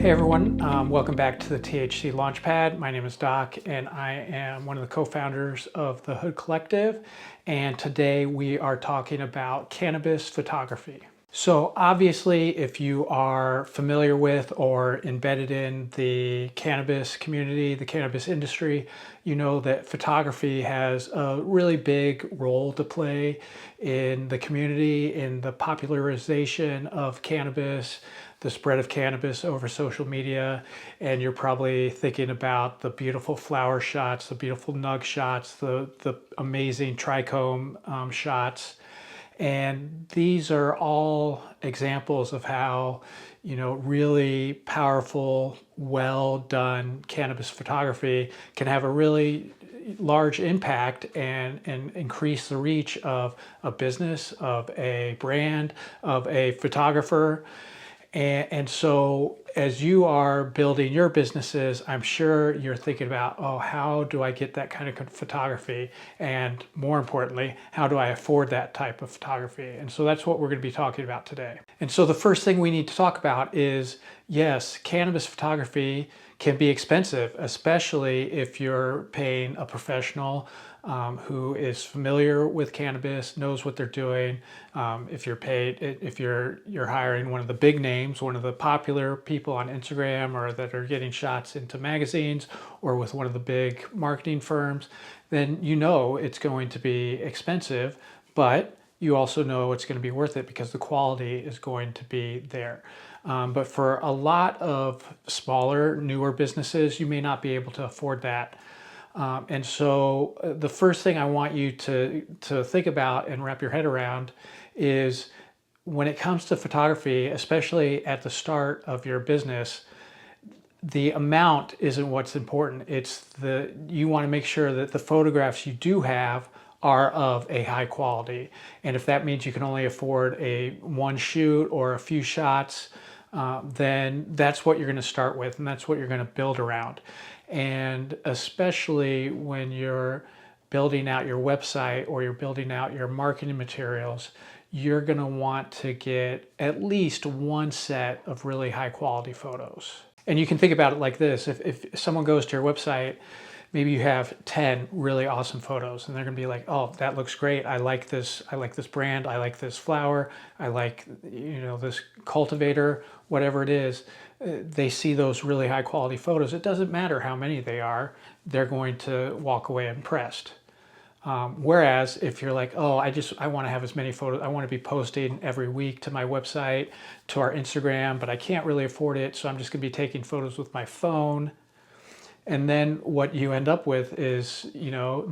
Hey everyone, welcome back to the THC Launchpad. My name is Doc and I am one of the co-founders of the Hood Collective, and today we are talking about cannabis photography. So obviously if you are familiar with or embedded in the cannabis community, the cannabis industry, you know that photography has a really big role to play in the community, in the popularization of cannabis, the spread of cannabis over social media. And you're probably thinking about the beautiful flower shots, the beautiful nug shots, the amazing trichome shots. And these are all examples of how, really powerful, well done cannabis photography can have a really large impact and increase the reach of a business, of a brand, of a photographer. And so as you are building your businesses, I'm sure you're thinking about, oh, how do I get that kind of photography? And more importantly, how do I afford that type of photography? And so that's what we're going to be talking about today. And so the first thing we need to talk about is, yes, cannabis photography can be expensive, especially if you're paying a professional who is familiar with cannabis, knows what they're doing. If you're hiring one of the big names, one of the popular people on Instagram, or that are getting shots into magazines, or with one of the big marketing firms, then you know it's going to be expensive, but you also know it's going to be worth it because the quality is going to be there. But for a lot of smaller, newer businesses, you may not be able to afford that. And so the first thing I want you to think about and wrap your head around is, when it comes to photography, especially at the start of your business, the amount isn't what's important. You want to make sure that the photographs you do have are of a high quality. And if that means you can only afford one shoot or a few shots, then that's what you're going to start with, and that's what you're going to build around. And especially when you're building out your website or you're building out your marketing materials, you're going to want to get at least one set of really high quality photos. And you can think about it like this. If someone goes to your website, maybe you have 10 really awesome photos, and they're going to be like, oh, that looks great. I like this brand. I like this flower. I like, this cultivator, whatever it is. They see those really high quality photos. It doesn't matter how many they are. They're going to walk away impressed. Whereas if you're like, oh, I want to have as many photos, I want to be posting every week to my website, to our Instagram, but I can't really afford it, so I'm just going to be taking photos with my phone. And then what you end up with is,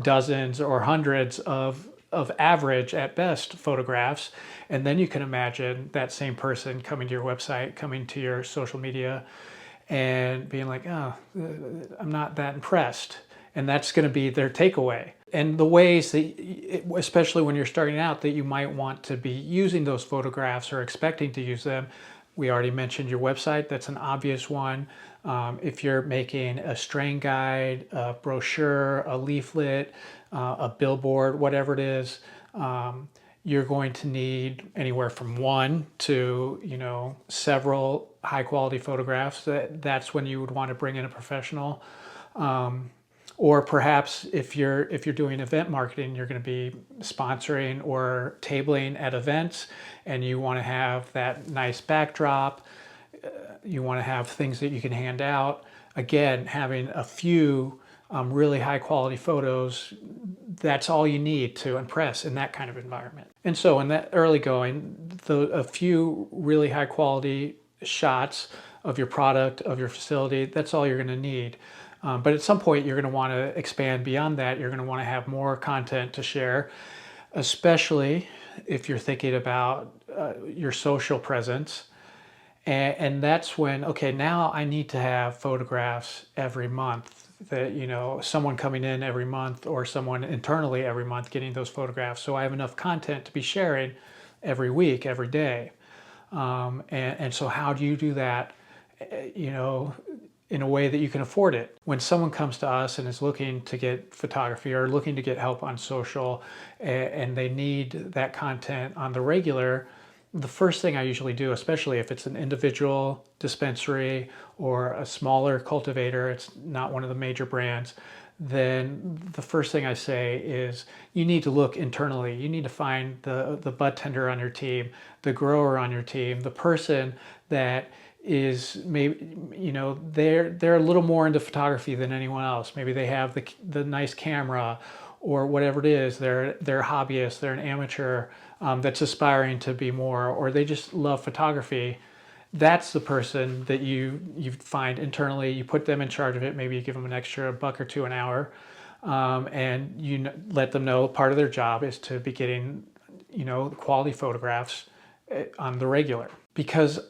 dozens or hundreds of average at best photographs. And then you can imagine that same person coming to your website, coming to your social media, and being like, oh, I'm not that impressed. And that's going to be their takeaway. And the ways that, especially when you're starting out, that you might want to be using those photographs or expecting to use them. We already mentioned your website. That's an obvious one. If you're making a strain guide, a brochure, a leaflet, a billboard, whatever it is, you're going to need anywhere from one to, several high quality photographs. That's when you would want to bring in a professional. Or perhaps if you're doing event marketing, you're going to be sponsoring or tabling at events, and you want to have that nice backdrop. You want to have things that you can hand out. Again, having a few really high quality photos, that's all you need to impress in that kind of environment. And so in that early going, a few really high quality shots of your product, of your facility, that's all you're going to need. But at some point, you're going to want to expand beyond that. You're going to want to have more content to share, especially if you're thinking about your social presence. And that's when, okay, now I need to have photographs every month, that, someone coming in every month or someone internally every month getting those photographs. So I have enough content to be sharing every week, every day. And so how do you do that, in a way that you can afford it? When someone comes to us and is looking to get photography or looking to get help on social, and they need that content on the regular, the first thing I usually do, especially if it's an individual dispensary or a smaller cultivator, it's not one of the major brands, then the first thing I say is you need to look internally. You need to find the bud tender on your team, the grower on your team, the person that is maybe, they're a little more into photography than anyone else. Maybe they have the nice camera or whatever it is. They're a hobbyist, they're an amateur that's aspiring to be more, or they just love photography. That's the person that you find internally. You put them in charge of it. Maybe you give them an extra $1 or $2 an hour, and you let them know part of their job is to be getting, quality photographs on the regular. Because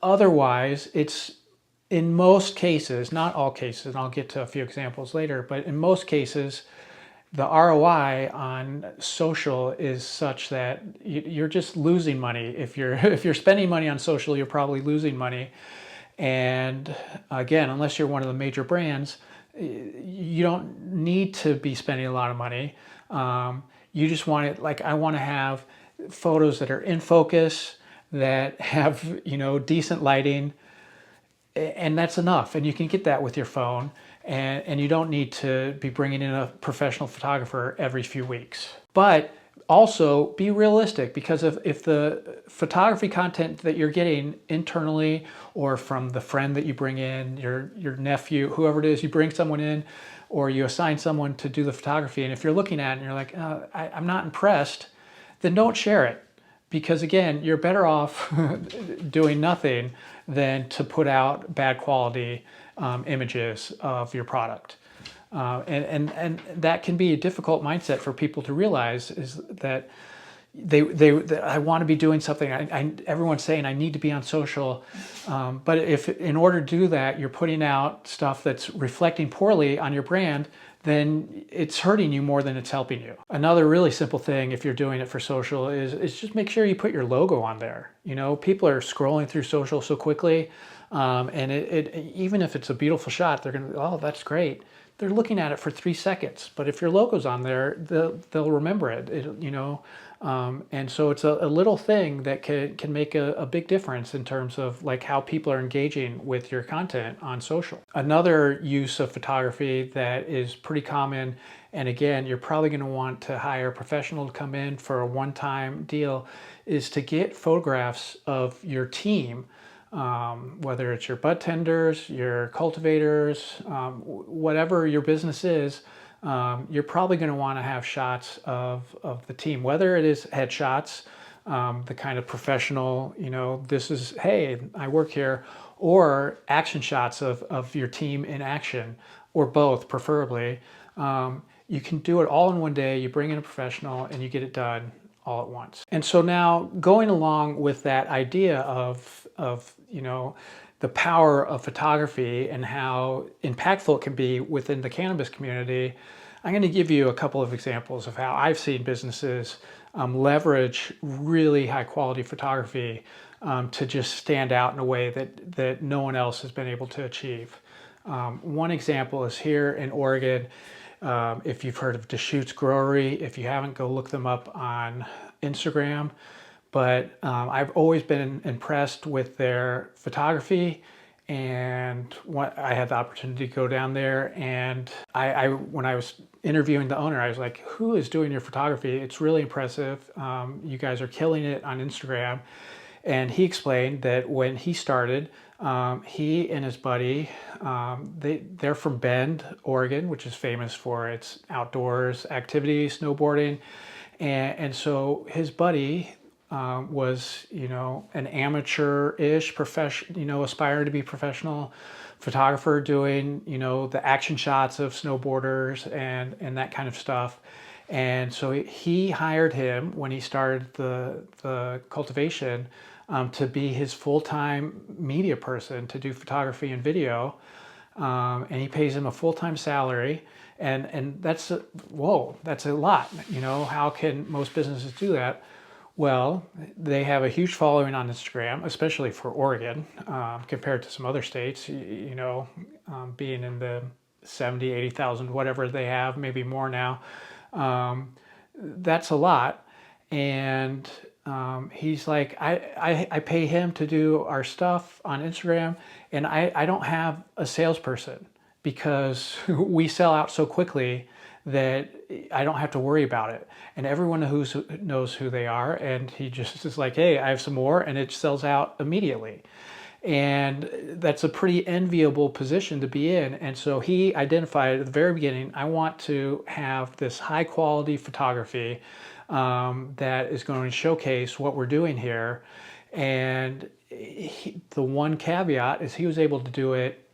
otherwise, it's, in most cases, not all cases, and I'll get to a few examples later, but in most cases, the ROI on social is such that you're just losing money. If you're spending money on social, you're probably losing money. And again, unless you're one of the major brands, you don't need to be spending a lot of money. You just want it, like, I want to have photos that are in focus, that have, decent lighting, and that's enough. And you can get that with your phone. And you don't need to be bringing in a professional photographer every few weeks. But also be realistic, because if the photography content that you're getting internally or from the friend that you bring in, your nephew, whoever it is, you bring someone in or you assign someone to do the photography, and if you're looking at it and you're like, I'm not impressed, then don't share it. Because again, you're better off doing nothing than to put out bad quality images of your product. And that can be a difficult mindset for people to realize, is that that I want to be doing something. Everyone's saying I need to be on social, but if in order to do that, you're putting out stuff that's reflecting poorly on your brand, then it's hurting you more than it's helping you. Another really simple thing, if you're doing it for social, is just make sure you put your logo on there. People are scrolling through social so quickly, and even if it's a beautiful shot, they're gonna, oh, that's great. They're looking at it for 3 seconds, but if your logo's on there, they'll remember it. And so it's a little thing that can make a big difference in terms of like how people are engaging with your content on social. Another use of photography that is pretty common, and again, you're probably going to want to hire a professional to come in for a one-time deal, is to get photographs of your team. Whether it's your bud tenders, your cultivators, whatever your business is, you're probably going to want to have shots of the team, whether it is headshots, the kind of professional, this is, hey, I work here, or action shots of your team in action, or both, preferably. You can do it all in one day. You bring in a professional and you get it done all at once. And so now, going along with that idea of the power of photography and how impactful it can be within the cannabis community, I'm going to give you a couple of examples of how I've seen businesses leverage really high quality photography to just stand out in a way that no one else has been able to achieve. One example is here in Oregon. If you've heard of Deschutes Growery, if you haven't, go look them up on Instagram. But I've always been impressed with their photography, and I had the opportunity to go down there, and when I was interviewing the owner, I was like, who is doing your photography? It's really impressive. You guys are killing it on Instagram. And he explained that when he started, he and his buddy, they're from Bend, Oregon, which is famous for its outdoors activities, snowboarding. And so his buddy was, an amateur-ish professional, aspiring to be professional photographer, doing, the action shots of snowboarders and that kind of stuff. And so he hired him when he started the cultivation to be his full-time media person, to do photography and video. And he pays him a full-time salary. And that's that's a lot. How can most businesses do that? Well, they have a huge following on Instagram, especially for Oregon, compared to some other states, being in the 70, 80,000, whatever they have, maybe more now. That's a lot. And he's like, I pay him to do our stuff on Instagram, and I don't have a salesperson because we sell out so quickly that I don't have to worry about it. And everyone knows who they are. And he just is like, hey, I have some more, and it sells out immediately. And that's a pretty enviable position to be in. And so he identified at the very beginning, I want to have this high quality photography that is going to showcase what we're doing here. And the one caveat is he was able to do it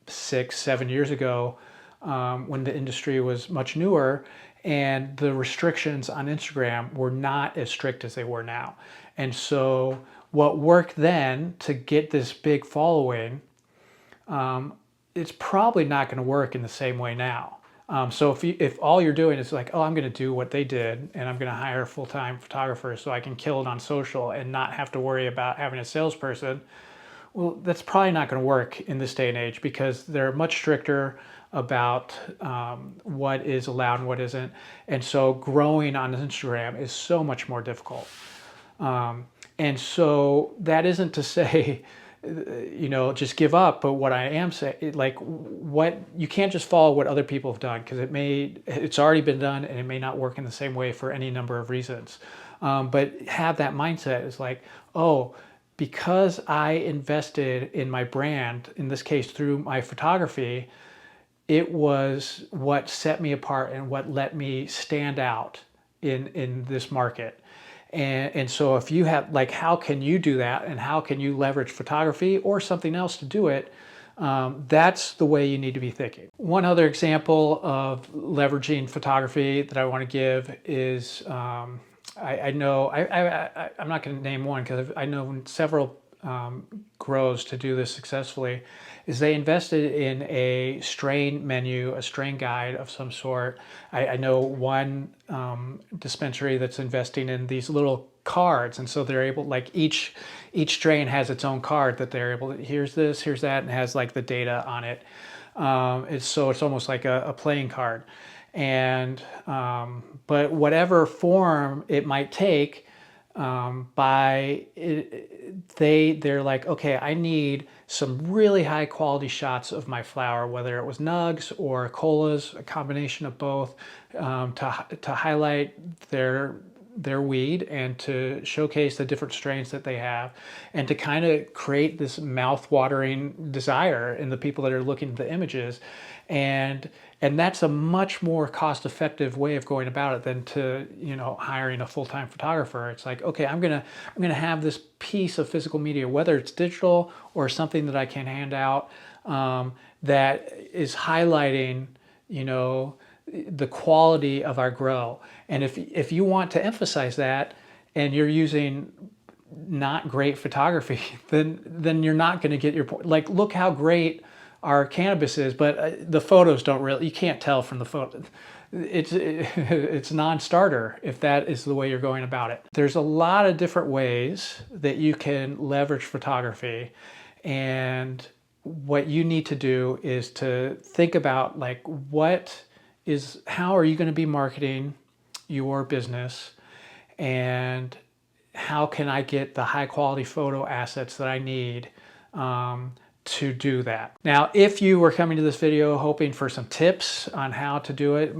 6-7 years ago when the industry was much newer, and the restrictions on Instagram were not as strict as they were now. And so what worked then to get this big following, it's probably not going to work in the same way now. So if all you're doing is like, oh, I'm going to do what they did, and I'm going to hire a full-time photographer so I can kill it on social and not have to worry about having a salesperson, well, that's probably not going to work in this day and age, because they're much stricter about what is allowed and what isn't. And so growing on Instagram is so much more difficult. And so that isn't to say, just give up. But what I am saying, like, what you can't just follow what other people have done, because it's already been done, and it may not work in the same way for any number of reasons. But have that mindset is like, oh, because I invested in my brand, in this case through my photography, it was what set me apart and what let me stand out in this market. And so if you have, like, how can you do that, and how can you leverage photography or something else to do it? That's the way you need to be thinking. One other example of leveraging photography that I want to give is, I know, I'm not going to name one because I know several grows to do this successfully, is they invested in a strain menu, a strain guide of some sort. I know one dispensary that's investing in these little cards, and so they're able, like, each strain has its own card that they're able to, here's this, here's that, and has like the data on it. It's almost like a playing card. And but whatever form it might take, they're like, okay, I need some really high quality shots of my flower, whether it was nugs or colas, a combination of both, to highlight their weed and to showcase the different strains that they have, and to kind of create this mouth-watering desire in the people that are looking at the images. And that's a much more cost-effective way of going about it than to, hiring a full-time photographer. It's like, okay, I'm gonna have this piece of physical media, whether it's digital or something that I can hand out, that is highlighting, the quality of our grow. And if you want to emphasize that, and you're using not great photography, then you're not going to get your point. Like, look how great our cannabis is, but the photos don't really, you can't tell from the photo. It's non-starter if that is the way you're going about it. There's a lot of different ways that you can leverage photography, and what you need to do is to think about, like, how are you going to be marketing your business, and how can I get the high quality photo assets that I need to do that. Now, if you were coming to this video hoping for some tips on how to do it,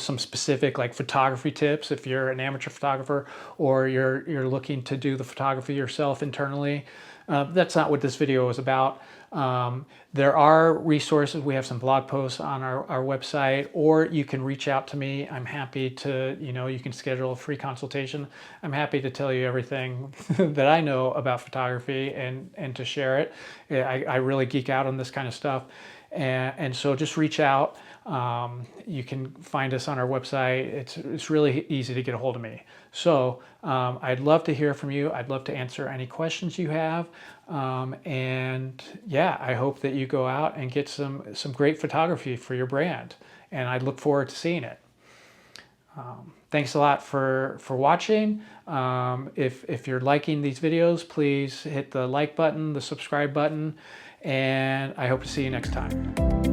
some specific, like, photography tips, if you're an amateur photographer or you're looking to do the photography yourself internally, that's not what this video is about. There are resources. We have some blog posts on our website, or you can reach out to me. I'm happy to, you can schedule a free consultation. I'm happy to tell you everything that I know about photography and to share it. I really geek out on this kind of stuff. And so just reach out. You can find us on our website. It's really easy to get a hold of me. So I'd love to hear from you. I'd love to answer any questions you have. And yeah, I hope that you go out and get some great photography for your brand. And I look forward to seeing it. Thanks a lot for watching. If you're liking these videos, please hit the like button, the subscribe button, and I hope to see you next time.